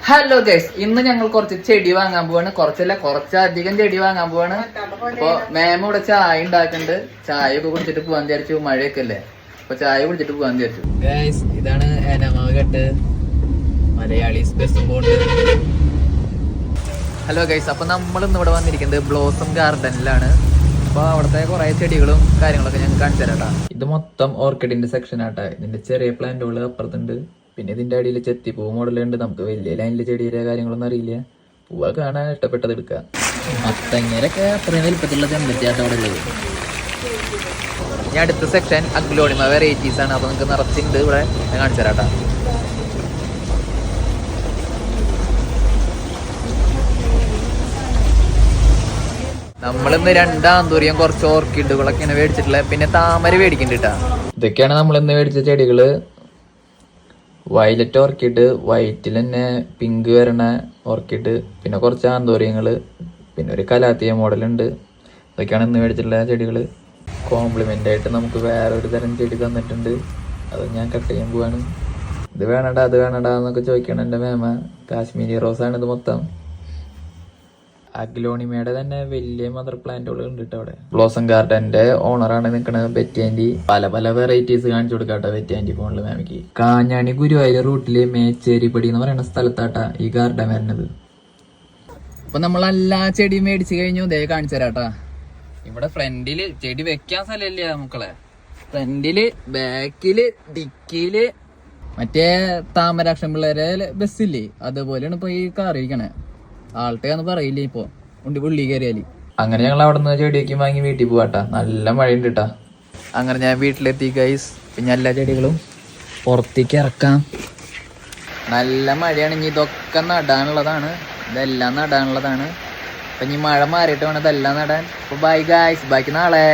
Hello guys, ഇന്ന് ഞങ്ങൾ കുറച്ച് ചെടി വാങ്ങാൻ പോവാണ്. കുറച്ചധികം ചെടി വാങ്ങാൻ പോവാണ്. അപ്പൊ മാം ഇവിടെ ചായ ഉണ്ടാക്കുന്നുണ്ട്. ചായ ഒക്കെ കുടിച്ചിട്ട് പോവാൻ വിചാരിച്ചു. മഴയൊക്കെ അല്ലേ, അപ്പൊ ചായ കുടിച്ചിട്ട് പോവാൻ വിചാരിച്ചു. ഗൈസ്, ഇതാണ് ഏനാമാവ് കെട്ട്, Malayalees best bond. Hello guys, അപ്പൊ നമ്മൾ ഇന്ന് ഇവിടെ വന്നിരിക്കുന്നത് ബ്ലോസം ഗാർഡനിലാണ്. അപ്പൊ അവിടുത്തെ കുറെ ചെടികളും കാര്യങ്ങളൊക്കെ ഞാൻ കാണിച്ചു തരാട്ടാ. ഇത് മൊത്തം ഓർക്കിഡിന്റെ സെക്ഷൻ ആട്ടാ. ഇതിന്റെ ചെറിയ പ്ലാന്റുകൾ അപ്പുറത്തുണ്ട്. പിന്നെ ഇതിന്റെ അടിയിൽ ചെത്തിപ്പൂ മോഡലുണ്ട്. നമുക്ക് വലിയ ലൈനിലെ ചെടിയുടെ കാര്യങ്ങളൊന്നും അറിയില്ല. പൂവ കാണാൻ ഇഷ്ടപ്പെട്ടത് എടുക്കുക. മത്തങ്ങരൊക്കെ അത്രയും വലിപ്പത്തിലുള്ള ചെമ്പത്തിയാട്ടം അവിടെ ഉള്ളത്. ഇനി അടുത്ത സെക്ഷൻ അഗ്ലോണിമ വെറൈറ്റീസ് ആണ്. അപ്പൊ നിങ്ങൾക്ക് നിറച്ചുണ്ട് ഇവിടെ, ഞാൻ കാണിച്ചു തരാട്ടാ. നമ്മളിന്ന് രണ്ടാന്തൂരിയം കുറച്ച് ഓർക്കിഡുകളൊക്കെയാണ് മേടിച്ചിട്ടുള്ളത്. പിന്നെ താമര മേടിക്കുന്നുണ്ട് കേട്ടാ. ഇതൊക്കെയാണ് നമ്മളിന്ന് മേടിച്ച ചെടികള്. വയലറ്റ് ഓർക്കിഡ്, വൈറ്റിൽ തന്നെ പിങ്ക് വരണ ഓർക്കിഡ്, പിന്നെ കുറച്ച് ആന്തോറിയങ്ങള്, പിന്നെ ഒരു കലാത്തിയ മോഡലുണ്ട്. ഇതൊക്കെയാണ് ഇന്ന് മേടിച്ചിട്ടുള്ള ചെടികള്. കോംപ്ലിമെന്റ് ആയിട്ട് നമുക്ക് വേറൊരു തരം ചെടി തന്നിട്ടുണ്ട്. അത് ഞാൻ കട്ട് ചെയ്യാൻ പോവാണ്. ഇത് വേണടാ അത് വേണടാ എന്നൊക്കെ ചോദിക്കണം എൻ്റെ മേമ. കാശ്മീരി റോസാണ് ഇത് മൊത്തം. അഗ്ലോണിമയുടെ തന്നെ വലിയ മദർ പ്ലാന്റുകൾ ഉണ്ട് കേട്ടോ അവിടെ. ബ്ലോസം ഗാർഡന്റെ ഓണറാണ് നിൽക്കുന്നത് ബെറ്റി ആന്റി. പല പല വെറൈറ്റീസ് കാണിച്ചു കൊടുക്കാട്ടോ ബെറ്റി ആന്റി ഫോണില് മാമിക്ക്. കാഞ്ഞാണി ഗുരുവായൂർ റൂട്ടില് മേച്ചേരിപ്പടി എന്ന് പറയുന്ന സ്ഥലത്താട്ടാ ഈ ഗാർഡൻ വരുന്നത്. അപ്പൊ നമ്മൾ എല്ലാ ചെടിയും മേടിച്ചു കഴിഞ്ഞു. ദേ കാണിച്ചു തരാട്ടാ. ഇവിടെ ഫ്രണ്ടില് ചെടി വെക്കാൻ സ്ഥലമില്ല മക്കളെ. ഫ്രണ്ടില്, ബാക്കില്, ഡിക്കിയില് മറ്റേ താമരാക്ഷം പിള്ളേരെ ബസ്സില്ലേ, അതുപോലെയാണ് ഇപ്പൊ ഈ കാർ ഇരിക്കണേ. ആൾട്ടേന്ന് പറയില്ലേ ഇപ്പൊ ഉള്ളി കയറിയാല്. അങ്ങനെ ഞങ്ങൾ അവിടെ നിന്ന് ചെടിയൊക്കെ വാങ്ങി വീട്ടിൽ പോവാട്ടാ. നല്ല മഴയുണ്ട് കേട്ടാ. അങ്ങനെ ഞാൻ വീട്ടിലെത്തി ഗൈസ്. പിന്നെ എല്ലാ ചെടികളും പുറത്തേക്ക് ഇറക്കാം. നല്ല മഴയാണ്. ഇനി ഇതൊക്കെ നടാനുള്ളതാണ്. ഇതെല്ലാം നടാനുള്ളതാണ്. അപ്പൊ ഇനി മഴ മാറിയിട്ട് വേണം ഇതെല്ലാം നടാൻ. അപ്പൊ ബൈ ഗൈസ്, ബാക്കി നാളെ.